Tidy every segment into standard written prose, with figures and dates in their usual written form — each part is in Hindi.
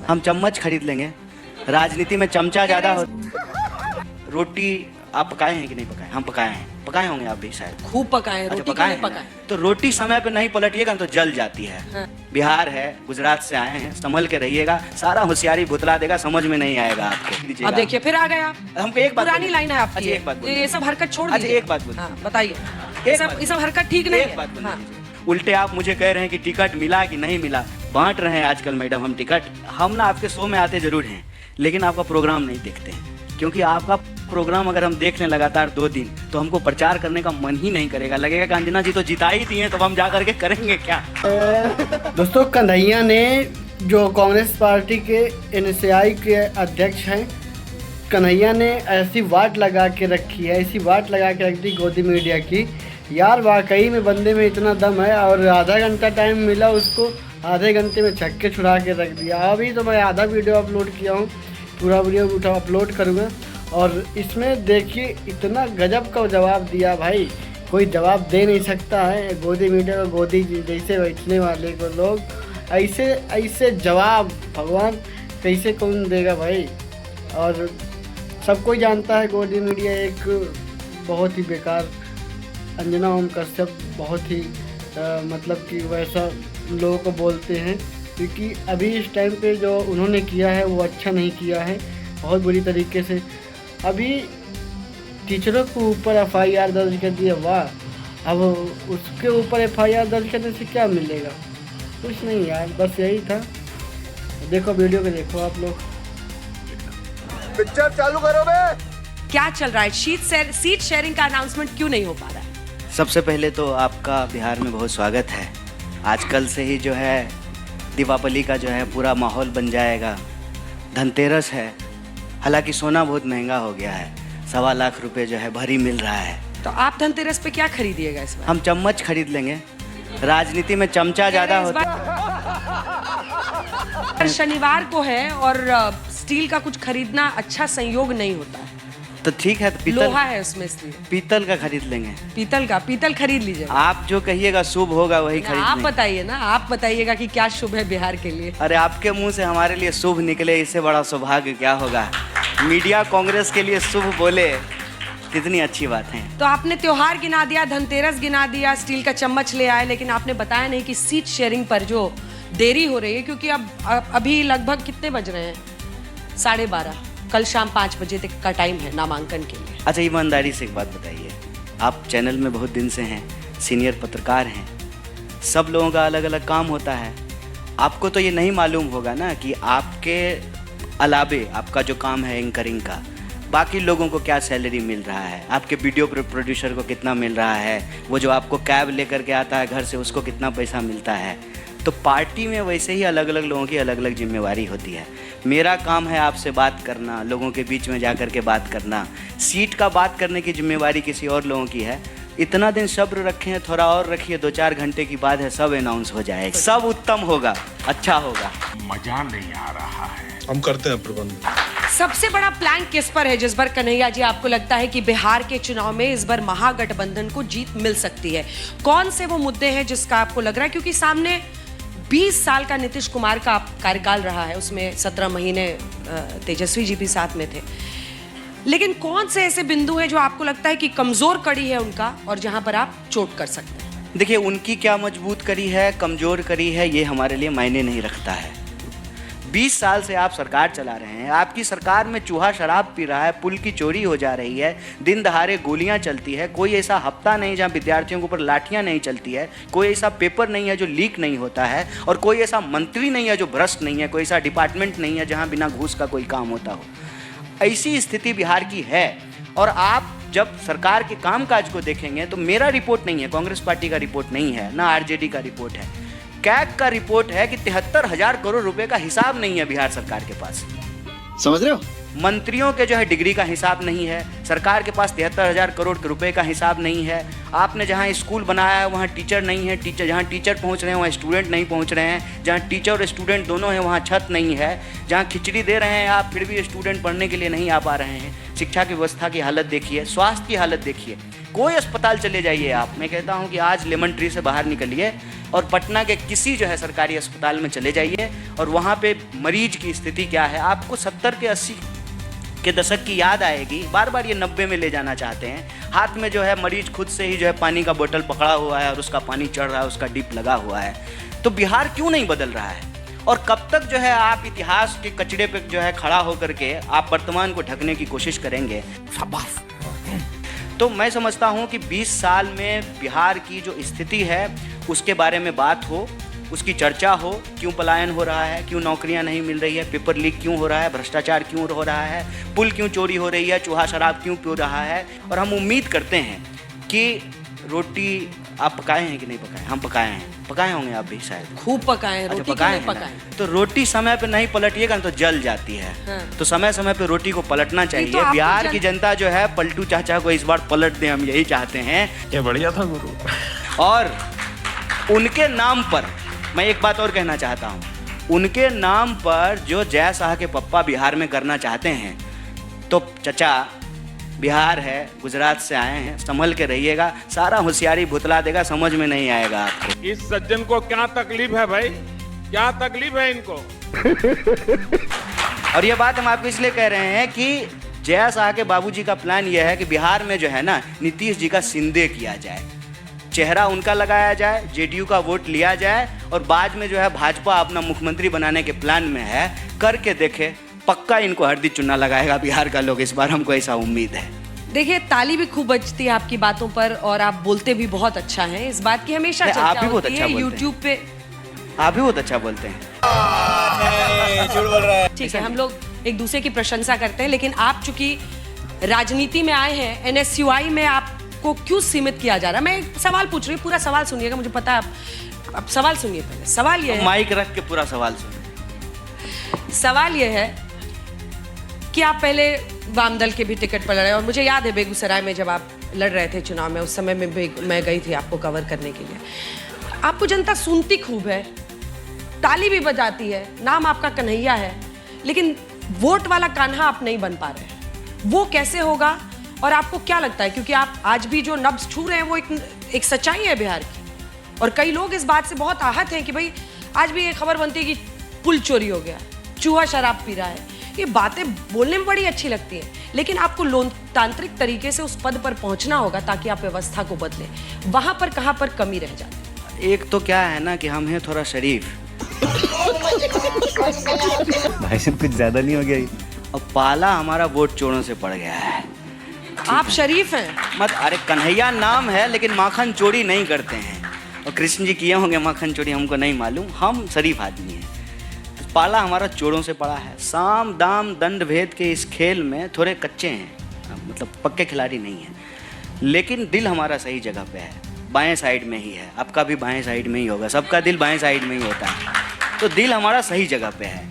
हम चम्मच खरीद लेंगे। राजनीति में चमचा ज्यादा हो। रोटी आप पकाए हैं कि नहीं पकाए? हम पकाए हैं। पकाए होंगे आप भी शायद। खूब पकाए हैं। अच्छा, रोटी पकाए क्यों नहीं हैं पकाए? ना? तो रोटी समय पे नहीं पलटिएगा तो जल जाती है। हाँ। बिहार है, गुजरात से आए हैं, संभल के रहिएगा। सारा होशियारी भुतला देगा, समझ में नहीं आएगा आपको। अब देखिए फिर आ गए आप। हमको एक बात पुरानी बोलिए। लाइन है आपकी। अच्छा, एक बात बोलिए। ये सब हरकत छोड़ अच्छा, दीजिए। एक बात बोलिए। हाँ, बताइए। ये सब हरकत ठीक नहीं है। एक बात बोलिए। हाँ। उल्टे आप मुझे कह रहे हैं कि टिकट मिला कि नहीं मिला। बांट रहे हैं आजकल मैडम हम टिकट। हम ना आपके शो में आते जरूर हैं, लेकिन आपका प्रोग्राम नहीं देखते हैं। क्योंकि आपका प्रोग्राम अगर हम देख लें लगातार 2 दिन तो हमको प्रचार करने का मन ही नहीं करेगा। लगेगा कि अंजना जी तो जिता ही दी हैं, तो हम जा करके करेंगे क्या? दोस्तों, कन्हैया ने जो कांग्रेस पार्टी के NSAI के अध्यक्ष हैं, कन्हैया ने ऐसी वाट लगा के रखी है, ऐसी वाट लगा के रख दी गोदी मीडिया की। यार वाकई में बंदे में इतना दम है। और आधा घंटा टाइम मिला उसको, आधे घंटे में छक्के छुड़ा के रख दिया। अभी तो मैं आधा वीडियो अपलोड किया हूँ, पूरा वीडियो अपलोड करूँगा। और इसमें देखिए इतना गजब का जवाब दिया भाई, कोई जवाब दे नहीं सकता है। गोदी मीडिया को गोदी जैसे बैठने वाले को लोग ऐसे ऐसे जवाब भगवान कैसे कौन देगा भाई। और सब कोई जानता है गोदी मीडिया एक बहुत ही बेकार, अंजना ओम कश्यप बहुत ही मतलब कि वैसा लोगों को बोलते हैं, क्योंकि अभी इस टाइम पे जो उन्होंने किया है वो अच्छा नहीं किया है, बहुत बुरी तरीके से। अभी टीचरों के ऊपर FIR दर्ज कर दिया, वाह। अब उसके ऊपर FIR दर्ज करने से क्या मिलेगा? कुछ नहीं यार, बस यही था। देखो वीडियो को देखो आप लोग। पिक्चर चालू करो बे। क्या चल रहा है? सीट शेयरिंग का अनाउंसमेंट क्यों नहीं हो पा रहा है? सबसे पहले तो आपका बिहार में बहुत स्वागत है। आजकल से ही जो है दीपावली का जो है पूरा माहौल बन जाएगा। धनतेरस है, हालांकि सोना बहुत महंगा हो गया है, 1.25 लाख रुपए जो है भरी मिल रहा है। तो आप धनतेरस पे क्या खरीदिएगा इस बार? हम चम्मच खरीद लेंगे। राजनीति में चमचा ज्यादा इस होता बार शनिवार को है और स्टील का कुछ खरीदना अच्छा संयोग नहीं होता है। तो ठीक है, तो लोहा है उसमें, इसलिए पीतल का खरीद लेंगे। पीतल खरीद लीजिए। आप जो कहिएगा शुभ होगा वही आप खरीद लेंगे। बताइए ना, आप बताइएगा कि क्या शुभ है बिहार के लिए। अरे आपके मुंह से हमारे लिए शुभ निकले, इससे बड़ा सौभाग्य क्या होगा। मीडिया कांग्रेस के लिए शुभ बोले, कितनी अच्छी बात है। तो आपने त्योहार गिना दिया, धनतेरस गिना दिया, स्टील का चम्मच ले आए, लेकिन आपने बताया नहीं कि सीट शेयरिंग पर जो देरी हो रही है, क्योंकि अब अभी लगभग कितने बज रहे हैं? 12:30। कल शाम 5 बजे तक का टाइम है नामांकन के लिए। अच्छा, ईमानदारी से एक बात बताइए, आप चैनल में बहुत दिन से हैं, सीनियर पत्रकार हैं, सब लोगों का अलग अलग काम होता है। आपको तो ये नहीं मालूम होगा ना कि आपके अलावे आपका जो काम है एंकरिंग का, बाकी लोगों को क्या सैलरी मिल रहा है, आपके वीडियो प्रोड्यूसर को कितना मिल रहा है, वो जो आपको कैब लेकर के आता है घर से उसको कितना पैसा मिलता है। तो पार्टी में वैसे ही अलग अलग लोगों की अलग अलग जिम्मेवारी होती है। मेरा काम है आपसे बात करना, लोगों के बीच में जा कर के बात करना। सीट का बात करने की जिम्मेवारी किसी और लोगों की है। इतना दिन सब्र रखे हैं, थोड़ा और रखिए, 2-4 घंटे की बाद है सब अनाउंस हो जाएगा, सब उत्तम होगा, अच्छा होगा। मजा नहीं आ रहा है। हम करते हैं प्रबंध। सबसे बड़ा प्लान किस पर है जिस पर कन्हैया जी आपको लगता है कि बिहार के चुनाव में इस बार महागठबंधन को जीत मिल सकती है? कौन से वो मुद्दे हैं जिसका आपको लग रहा है, क्योंकि सामने 20 साल का नीतीश कुमार का कार्यकाल रहा है, उसमें 17 महीने तेजस्वी जी भी साथ में थे, लेकिन कौन से ऐसे बिंदु हैं जो आपको लगता है कि कमजोर कड़ी है उनका और जहां पर आप चोट कर सकते हैं? देखिए, उनकी क्या मजबूत कड़ी है, कमजोर कड़ी है, ये हमारे लिए मायने नहीं रखता है। 20 साल से आप सरकार चला रहे हैं, आपकी सरकार में चूहा शराब पी रहा है, पुल की चोरी हो जा रही है, दिन दहाड़े गोलियां चलती है, कोई ऐसा हफ्ता नहीं जहां विद्यार्थियों के ऊपर लाठियां नहीं चलती है, कोई ऐसा पेपर नहीं है जो लीक नहीं होता है, और कोई ऐसा मंत्री नहीं है जो भ्रष्ट नहीं है, कोई ऐसा डिपार्टमेंट नहीं है जहां बिना घूस का कोई काम होता हो। ऐसी स्थिति बिहार की है। और आप जब सरकार के कामकाज को देखेंगे तो मेरा रिपोर्ट नहीं है, कांग्रेस पार्टी का रिपोर्ट नहीं है, ना RJD का रिपोर्ट है, कैग का रिपोर्ट है कि 73,000 करोड़ रुपए का हिसाब नहीं है बिहार सरकार के पास। समझ रहे हो? मंत्रियों के जो है डिग्री का हिसाब नहीं है, सरकार के पास 73,000 करोड़ के रुपए का हिसाब नहीं है। आपने जहां स्कूल बनाया है वहां टीचर नहीं है, जहां टीचर पहुंच रहे हैं वहां स्टूडेंट नहीं पहुंच रहे हैं, जहां टीचर और स्टूडेंट दोनों हैं वहां छत नहीं है, जहां खिचड़ी दे रहे हैं आप फिर भी स्टूडेंट पढ़ने के लिए नहीं आ पा रहे हैं। शिक्षा की व्यवस्था की हालत देखिए, स्वास्थ्य की हालत देखिए, कोई अस्पताल चले जाइए आप, मैं कहता हूँ कि आज लेमन ट्री से बाहर निकलिए, और पटना के किसी जो है सरकारी अस्पताल में चले जाइए और वहाँ पे मरीज की स्थिति क्या है, आपको 70 के 80 के दशक की याद आएगी। बार बार ये 90 में ले जाना चाहते हैं। हाथ में जो है मरीज खुद से ही जो है पानी का बोतल पकड़ा हुआ है और उसका पानी चढ़ रहा है, उसका डिप लगा हुआ है। तो बिहार क्यों नहीं बदल रहा है? और कब तक जो है आप इतिहास के कचड़े पे जो है खड़ा होकर के आप वर्तमान को ढकने की कोशिश करेंगे? तो मैं समझता हूँ कि 20 साल में बिहार की जो स्थिति है उसके बारे में बात हो, उसकी चर्चा हो। क्यों पलायन हो रहा है, क्यों नौकरियां नहीं मिल रही है, पेपर लीक क्यों हो रहा है, भ्रष्टाचार क्यों हो रहा है, पुल क्यों चोरी हो रही है, चूहा शराब क्यों पी रहा है। और हम उम्मीद करते हैं कि रोटी आप पकाए हैं कि नहीं पकाए? हम पकाए हैं। पकाए होंगे आप भी शायद। खूब पकाए हैं, अच्छा, रोटी पकाए क्यों नहीं हैं ना? पकाए? तो रोटी समय पे नहीं पलटिएगा तो जल जाती है। हाँ। तो समय समय पे रोटी को पलटना चाहिए। तो आपको बिहार की जनता जो है पलटू चाचा को इस बार पलट दे, हम यही चाहते हैं। ये बढ़िया था गुरु। और उनके नाम पर मैं एक बात और कहना चाहता हूँ, उनके नाम पर जो जय शाह के पप्पा बिहार में करना चाहते हैं, तो चचा बिहार है, गुजरात से आए हैं, संभल के रहिएगा। सारा होशियारी भुतला देगा, समझ में नहीं आएगा आपको। इस सज्जन को क्या तकलीफ है भाई, क्या तकलीफ है इनको? और ये बात हम आपको इसलिए कह रहे हैं कि जय शाह के बाबूजी का प्लान यह है कि बिहार में जो है ना नीतीश जी का सिंदे किया जाए, चेहरा उनका लगाया जाए, जेडीयू का वोट लिया जाए और बाद में जो है भाजपा अपना मुख्यमंत्री बनाने के प्लान में है। करके देखे, पक्का इनको हरदी चुना लगाएगा बिहार का लोग, इस बार हमको ऐसा उम्मीद है। देखिए, ताली भी खूब बजती है आपकी बातों पर और आप बोलते भी बहुत अच्छा हैं। इस बात की हमेशा नहीं, आप चर्चा भी बहुत होती अच्छा है बोलते हैं। यूट्यूब पे। आप भी बहुत अच्छा बोलते हैं। ठीक है, हम लोग एक दूसरे की प्रशंसा करते हैं, लेकिन आप चूंकि राजनीति में आए हैं, एनएसयूआई में आपको क्यों सीमित किया जा रहा है? मैं एक सवाल पूछ रही हूँ, पूरा सवाल सुनिएगा, मुझे पता है आप सवाल सुनिए पहले। सवाल ये है, माइक रख के पूरा सवाल सुनिए। सवाल ये है कि आप पहले वाम दल के भी टिकट पर लड़े और मुझे याद है बेगूसराय में जब आप लड़ रहे थे चुनाव में, उस समय में मैं गई थी आपको कवर करने के लिए। आपको जनता सुनती खूब है, ताली भी बजाती है, नाम आपका कन्हैया है, लेकिन वोट वाला कान्हा आप नहीं बन पा रहे हैं। वो कैसे होगा और आपको क्या लगता है? क्योंकि आप आज भी जो नब्ज छू रहे हैं वो एक सच्चाई है बिहार की, और कई लोग इस बात से बहुत आहत हैं कि भाई आज भी ये खबर बनती है कि पुल चोरी हो गया, चूहा शराब पी रहा है। ये बातें बोलने में बड़ी अच्छी लगती हैं, लेकिन आपको लोकतांत्रिक तरीके से उस पद पर पहुंचना होगा ताकि आप व्यवस्था को बदलें। वहां पर कहां पर कमी रह जाती है? एक तो क्या है ना कि हम हैं थोड़ा शरीफ। भाई साहब कुछ ज्यादा नहीं हो गया? और पाला हमारा वोट चोरों से पड़ गया है। आप शरीफ हैं मत, अरे कन्हैया नाम है लेकिन माखन चोरी नहीं करते हैं। और कृष्ण जी किए होंगे माखन चोरी, हमको नहीं मालूम, हम शरीफ आदमी हैं। तो पाला हमारा चोरों से पड़ा है। साम दाम दंड भेद के इस खेल में थोड़े कच्चे हैं, मतलब पक्के खिलाड़ी नहीं हैं, लेकिन दिल हमारा सही जगह पे है, बाएं साइड में ही है। आपका भी बाएं साइड में ही होगा, सबका दिल बाएं साइड में ही होता है। तो दिल हमारा सही जगह पे है।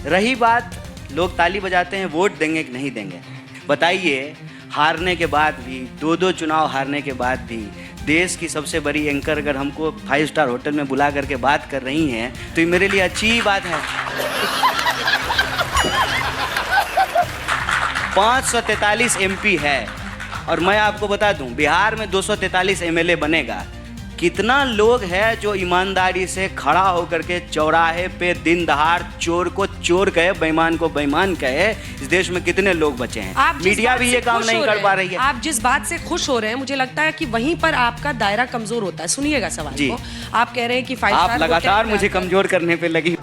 रही बात लोग ताली बजाते हैं, वोट देंगे कि नहीं देंगे, बताइए। हारने के बाद भी, 2-2 चुनाव हारने के बाद भी देश की सबसे बड़ी एंकर अगर हमको 5 स्टार होटल में बुला करके बात कर रही हैं तो ये मेरे लिए अच्छी बात है। 543 एमपी है और मैं आपको बता दूं बिहार में 243 एमएलए बनेगा। कितना लोग हैं जो ईमानदारी से खड़ा होकर के चौराहे पे दिन दहाड़ चोर को चोर कहे, बेईमान को बेईमान कहे। इस देश में कितने लोग बचे हैं? मीडिया भी ये काम नहीं कर पा रही है। आप जिस बात से खुश हो रहे हैं, मुझे लगता है कि वहीं पर आपका दायरा कमजोर होता है। सुनिएगा सवाल जी। को। आप कह रहे हैं कि 5 आप स्टार लगातार मुझे कमजोर करने पे लगी।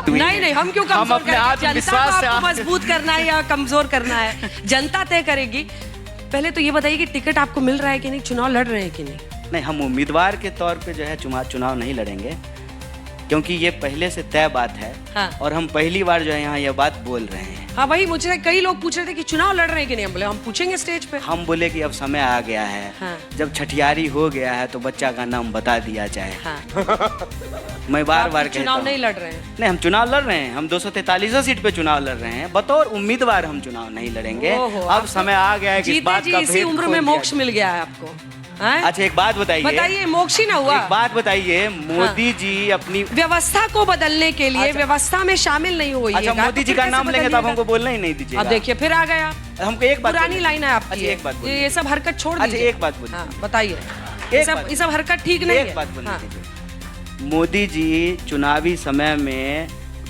नहीं, हम क्यों कमजोर अपने करेंगे? आत्मविश्वास से जनता को आपको मजबूत करना है या कमजोर करना है, जनता तय करेगी। पहले तो ये बताइए कि टिकट आपको मिल रहा है कि नहीं, चुनाव लड़ रहे हैं कि नहीं? नहीं, हम उम्मीदवार के तौर पे जो है चुनाव नहीं लड़ेंगे, क्योंकि ये पहले से तय बात है। हाँ। और हम पहली बार जो है यहाँ ये बात बोल रहे हैं। हाँ, वही मुझे कई लोग पूछ रहे थे कि चुनाव लड़ रहे हैं कि नहीं। हम बोले हम पूछेंगे स्टेज पे। हम बोले कि अब समय आ गया है। हाँ। जब छठियारी हो गया है तो बच्चा का नाम बता दिया जाए। हाँ। मैं बार आप बार कहता चुनाव हूं। नहीं लड़ रहे हैं? नहीं, हम चुनाव लड़ रहे हैं। हम 243 सीट पे चुनाव लड़ रहे हैं। बतौर उम्मीदवार हम चुनाव नहीं लड़ेंगे। ओहो, अब समय आ गया है कि इस बात का इसी भेद उम्र खोल में दिया मोक्ष मिल गया है आपको। हैं? अच्छा, एक बात बताइए, मोक्ष ही ना हुआ? एक बात बताइए, मोदी जी अपनी व्यवस्था को बदलने के लिए व्यवस्था में शामिल नहीं हुई। अच्छा, मोदी जी का नाम लेंगे तो आप हमको बोलना ही नहीं दीजिएगा। अब देखिए फिर आ गया। हमको एक बात पुरानी बोलिए। लाइन है आपकी। अच्छा, एक बात बोलिए। ये सब हरकत छोड़ अच्छा, दीजिए। एक बात बोलिए। हाँ, बताइए। ये सब हरकत ठीक नहीं है। एक बात बोलने हाँ। दीजिए। मोदी जी चुनावी समय में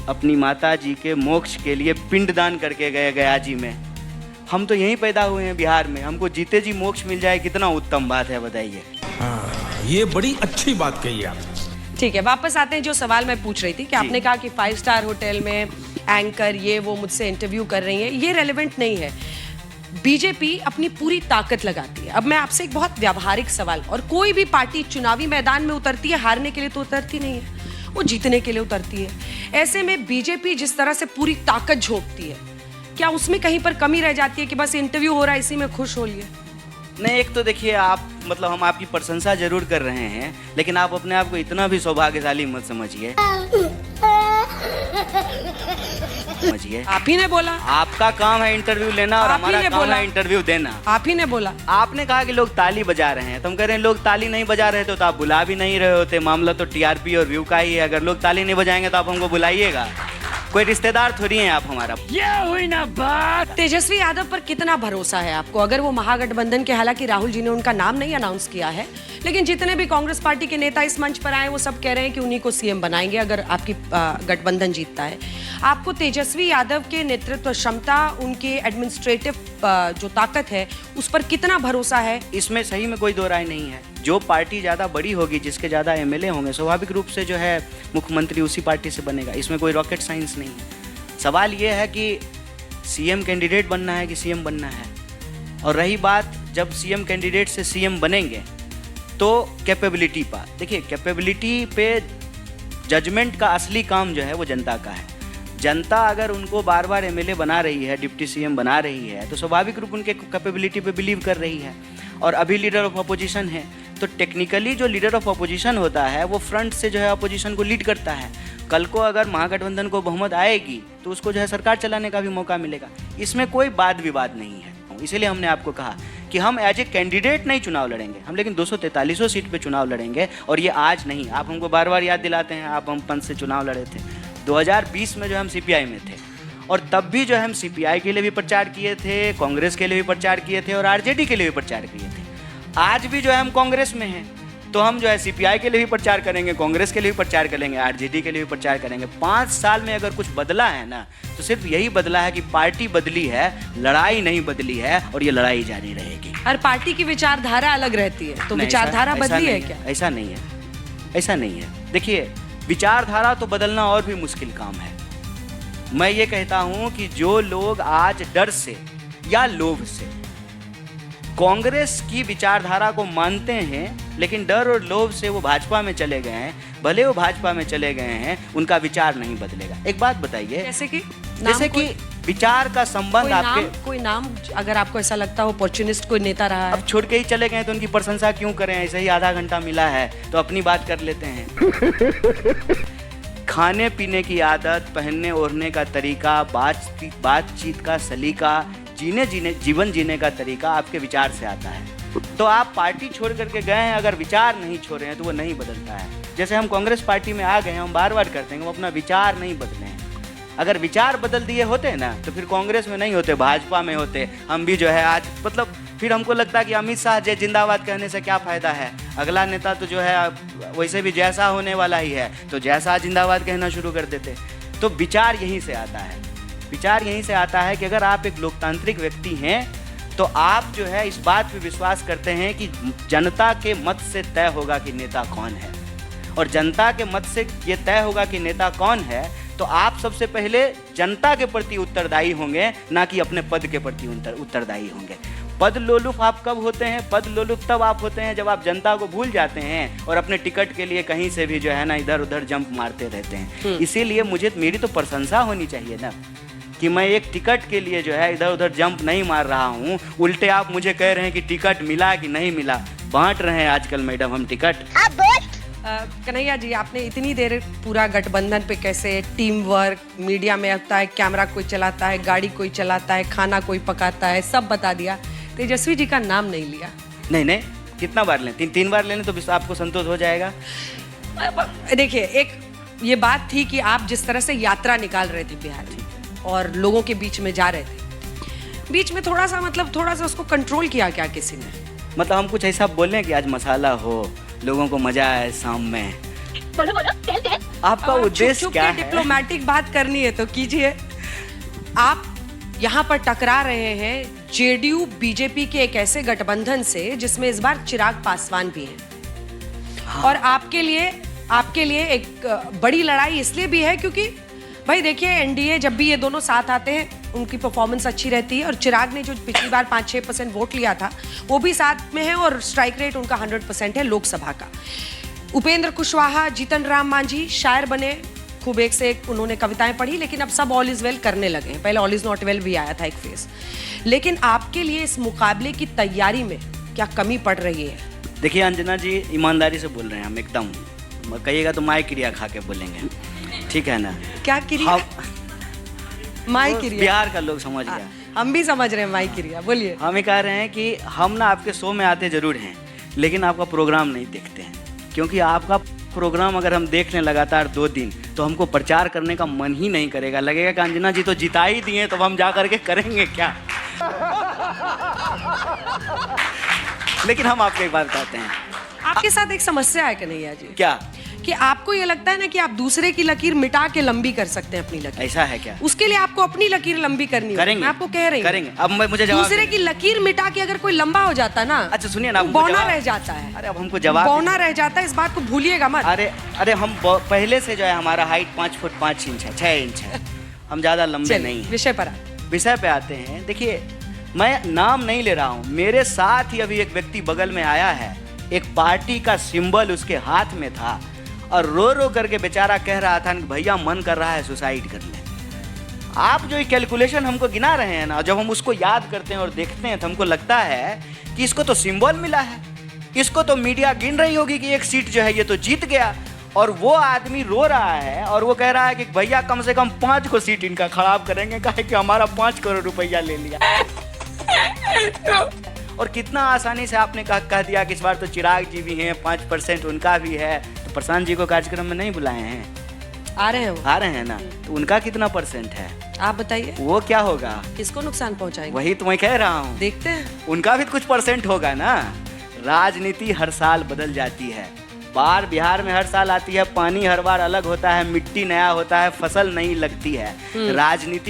अपनी माता जी के मोक्ष के लिए पिंडदान करके गए गया जी में। हम तो यहीं पैदा हुए हैं बिहार में, हमको जीते जी मोक्ष मिल जाए, कितना उत्तम बात है, बताइए। ये बड़ी अच्छी बात कही आप। ठीक है, वापस आते हैं जो सवाल मैं पूछ रही थी कि आपने कहा कि 5 स्टार होटल में एंकर ये वो मुझसे इंटरव्यू कर रही हैं, ये रेलेवेंट नहीं है। बीजेपी अपनी पूरी ताकत लगाती है। अब मैं आपसे एक बहुत व्यावहारिक सवाल, और कोई भी पार्टी चुनावी मैदान में उतरती है हारने के लिए तो उतरती नहीं है, वो जीतने के लिए उतरती है। ऐसे में बीजेपी जिस तरह से पूरी ताकत झोंकती है, क्या उसमें कहीं पर कमी रह जाती है कि बस इंटरव्यू हो रहा है इसी में खुश हो लिए? नहीं, एक तो देखिए आप, मतलब हम आपकी प्रशंसा जरूर कर रहे हैं, लेकिन आप अपने आप को इतना भी सौभाग्यशाली मत समझिए। आप ही ने बोला। आपका काम है इंटरव्यू लेना और आप ही हमारा ने काम बोला। है इंटरव्यू देना। आप ही ने बोला। आपने कहा कि लोग ताली बजा रहे हैं, तो हम कह रहे हैं लोग ताली नहीं बजा रहे तो आप बुला भी नहीं रहे होते। मामला तो टीआरपी और व्यू का ही है। अगर लोग ताली नहीं बजाएंगे तो आप हमको बुलाइएगा, कोई रिश्तेदार थोड़ी हैं आप हमारा। ये हुई ना बात। तेजस्वी यादव पर कितना भरोसा है आपको? अगर वो महागठबंधन के, हालांकि राहुल जी ने उनका नाम नहीं अनाउंस किया है, लेकिन जितने भी कांग्रेस पार्टी के नेता इस मंच पर आए वो सब कह रहे हैं कि उन्हीं को सीएम बनाएंगे अगर आपकी गठबंधन जीतता है। आपको तेजस्वी यादव के नेतृत्व क्षमता, उनके एडमिनिस्ट्रेटिव जो ताकत है, उस पर कितना भरोसा है? इसमें सही में कोई दो राय नहीं है। जो पार्टी ज़्यादा बड़ी होगी, जिसके ज़्यादा एमएलए होंगे, स्वाभाविक रूप से जो है मुख्यमंत्री उसी पार्टी से बनेगा। इसमें कोई रॉकेट साइंस नहीं है। सवाल ये है कि सीएम कैंडिडेट बनना है कि सीएम बनना है। और रही बात, जब सीएम कैंडिडेट से सीएम बनेंगे तो कैपेबिलिटी पर, देखिए कैपेबिलिटी पे जजमेंट का असली काम जो है वो जनता का है। जनता अगर उनको बार बार एमएलए बना रही है, डिप्टी सीएम बना रही है, तो स्वाभाविक रूप उनके कैपेबिलिटी पे बिलीव कर रही है। और अभी लीडर ऑफ अपोजिशन है, तो टेक्निकली जो लीडर ऑफ अपोजिशन होता है वो फ्रंट से जो है अपोजिशन को लीड करता है। कल को अगर महागठबंधन को बहुमत आएगी तो उसको जो है सरकार चलाने का भी मौका मिलेगा। इसमें कोई वाद विवाद नहीं है। इसीलिए हमने आपको कहा कि हम एज ए कैंडिडेट नहीं चुनाव लड़ेंगे हम, लेकिन 243 सीट पे चुनाव लड़ेंगे। और ये आज नहीं, आप हमको बार बार याद दिलाते हैं, आप हम पंच से चुनाव लड़े थे 2020 में, जो हम सीपीआई में थे, और तब भी जो है हम सीपीआई के लिए भी प्रचार किए थे, कांग्रेस के लिए भी प्रचार किए थे और आरजेडी के लिए भी प्रचार किए थे। आज भी जो है हम कांग्रेस में हैं, तो हम जो है सीपीआई के लिए भी प्रचार करेंगे, कांग्रेस के लिए भी प्रचार करेंगे, आरजेडी के लिए भी प्रचार करेंगे। 5 साल में अगर कुछ बदला है ना, तो सिर्फ यही बदला है कि पार्टी बदली है, लड़ाई नहीं बदली है, और ये लड़ाई जारी रहेगी। हर पार्टी की विचारधारा अलग रहती है, तो नहीं, विचारधारा ऐसा बदली है नहीं क्या? ऐसा नहीं है, ऐसा नहीं है। देखिए, विचारधारा तो बदलना और भी मुश्किल काम है। मैं ये कहता हूं कि जो लोग आज डर से या लोभ से कांग्रेस की विचारधारा को मानते हैं, लेकिन डर और लोभ से वो भाजपा में चले गए हैं, भले वो भाजपा में चले गए हैं, उनका विचार नहीं बदलेगा। एक बात बताइए, जैसे कि विचार का संबंध आपके, कोई नाम अगर आपको ऐसा लगता हो अपॉर्चुनिस्ट कोई नेता रहा है, अब छोड़ के ही चले गए तो उनकी प्रशंसा क्यों करें? ऐसे ही आधा घंटा मिला है तो अपनी बात कर लेते हैं। खाने पीने की आदत, पहनने ओढ़ने का तरीका, बातचीत का सलीका, जीवन जीने का तरीका आपके विचार से आता है। तो आप पार्टी छोड़ करके गए हैं, अगर विचार नहीं छोड़े हैं तो वो नहीं बदलता है। जैसे हम कांग्रेस पार्टी में आ गए हैं, हम बार बार करते हैं, हम अपना विचार नहीं बदले हैं। अगर विचार बदल दिए होते ना तो फिर कांग्रेस में नहीं होते, भाजपा में होते। हम भी जो है आज, मतलब फिर हमको लगता है कि अमित शाह जय जिंदाबाद कहने से क्या फ़ायदा है, अगला नेता तो जो है वैसे भी जैसा होने वाला ही है, तो जैसा जिंदाबाद कहना शुरू कर देते। तो विचार यहीं से आता है, विचार यहीं से आता है कि अगर आप एक लोकतांत्रिक व्यक्ति हैं तो आप जो है इस बात पे विश्वास करते हैं कि जनता के मत से तय होगा कि नेता कौन है, और जनता के मत से ये तय होगा कि नेता कौन है, तो आप सबसे पहले जनता के प्रति उत्तरदायी होंगे, ना कि अपने पद के प्रति उत्तरदायी होंगे। पद लोलुप आप कब होते हैं? पद लोलुप तब आप होते हैं जब आप जनता को भूल जाते हैं और अपने टिकट के लिए कहीं से भी जो है ना इधर उधर जंप मारते रहते हैं। इसीलिए मेरी तो प्रशंसा होनी चाहिए ना कि मैं एक टिकट के लिए जो है इधर उधर जंप नहीं मार रहा हूँ। उल्टे आप मुझे कह रहे हैं कि टिकट मिला कि नहीं मिला। बांट रहे हैं आजकल मैडम हम टिकट। कन्हैया जी, आपने इतनी देर पूरा गठबंधन पे कैसे टीम वर्क, मीडिया में आता है, कैमरा कोई चलाता है, गाड़ी कोई चलाता है, खाना कोई पकाता है, सब बता दिया। तेजस्वी जी का नाम नहीं लिया। नहीं, कितना बार लें? तीन बार लेने तो आपको संतोष हो जाएगा। देखिए, एक ये बात थी कि आप जिस तरह से यात्रा निकाल रहे थे बिहार और लोगों के बीच में जा रहे थे, बीच में थोड़ा सा उसको कंट्रोल किया क्या किसी ने? मतलब हम कुछ ऐसा बोलें कि आज मसाला हो, लोगों को मजा आए शाम में। आपका उद्देश्य क्या है? डिप्लोमेटिक बात करनी है तो कीजिए। आप यहाँ पर टकरा रहे हैं जेडीयू बीजेपी के एक ऐसे गठबंधन से जिसमें इस बार चिराग पासवान भी हैं। हाँ। और आपके लिए एक बड़ी लड़ाई इसलिए भी है क्योंकि भाई देखिए, एनडीए जब भी ये दोनों साथ आते हैं उनकी परफॉर्मेंस अच्छी रहती है, और चिराग ने जो पिछली बार 5-6% वोट लिया था वो भी साथ में है, और स्ट्राइक रेट उनका 100% है लोकसभा का। उपेंद्र कुशवाहा, जीतन राम मांझी शायर बने, खूब एक से एक उन्होंने कविताएं पढ़ी, लेकिन अब सब ऑल इज वेल करने लगे हैं। पहले ऑल इज नॉट वेल भी आया था एक फेज। लेकिन आपके लिए इस मुकाबले की तैयारी में क्या कमी पड़ रही है? देखिए अंजना जी, ईमानदारी से बोल रहे हैं हम एकदम, कहिएगा तो माई क्रिया खा के बोलेंगे, ठीक है ना? क्या क्रिया? माई क्रिया बिहार का लोग समझ गया। हम भी समझ रहे हैं माई क्रिया। बोलिए। हम ये कह रहे हैं कि हम ना आपके शो में आते जरूर हैं, लेकिन आपका प्रोग्राम नहीं देखते हैं, क्योंकि आपका प्रोग्राम अगर हम देख लें लगातार 2 दिन तो हमको प्रचार करने का मन ही नहीं करेगा। लगेगा कि अंजना जी तो जिता ही दिए, तो हम जा करके करेंगे क्या? लेकिन हम आपको एक बात कहते हैं, आपके साथ एक समस्या है कन्हैया जी। क्या? कि आपको ये लगता है ना कि आप दूसरे की लकीर मिटा के लंबी कर सकते हैं अपनी लकीर। ऐसा है क्या? उसके लिए आपको अपनी लकीर लंबी करनी होगी। करेंगे, मैं आपको कह रही हूँ करेंगे। अब मुझे जवाब दूसरे की लकीर मिटा के अगर कोई लंबा हो जाता ना, अच्छा सुनिए ना, वो बौना रह जाता है। अरे अब हमको जवाब बौना रह जाता है, इस बात को भूलिएगा मत। अरे हम पहले से जो है हमारा हाइट 5 फुट 5 इंच है, 6 इंच है, हम ज्यादा लंबे नहीं हैं। विषय पे आते हैं। देखिए, मैं नाम नहीं ले रहा हूँ, मेरे साथ ही अभी एक व्यक्ति बगल में आया है, एक पार्टी का सिंबल उसके हाथ में था, और रो रो करके बेचारा कह रहा था कि भैया मन कर रहा है सुसाइड कर ले। आप जो ये कैलकुलेशन हमको गिना रहे हैं ना, जब हम उसको याद करते हैं और देखते हैं तो हमको लगता है कि इसको तो सिंबल मिला है, इसको तो मीडिया गिन रही होगी कि एक सीट जो है ये तो जीत गया, और वो आदमी रो रहा है और वो कह रहा है कि भैया कम से कम 5 को सीट इनका खराब करेंगे, कहे कि हमारा 5 करोड़ रुपया ले लिया। और कितना आसानी से आपने कह दिया कि इस बार तो चिराग जी भी हैं, 5% उनका भी है, तो प्रशांत जी को कार्यक्रम में नहीं बुलाए हैं? आ रहे हैं वो। आ रहे हैं ना, तो उनका कितना % है आप बताइए। वो क्या होगा? किसको नुकसान पहुंचाएंगे? वही तो मैं कह रहा हूँ, देखते हैं। उनका भी कुछ % होगा ना। राजनीति हर साल बदल जाती है, बाढ़ बिहार में हर साल आती है, पानी हर बार अलग होता है, मिट्टी नया होता है, फसल नहीं लगती है। राजनीति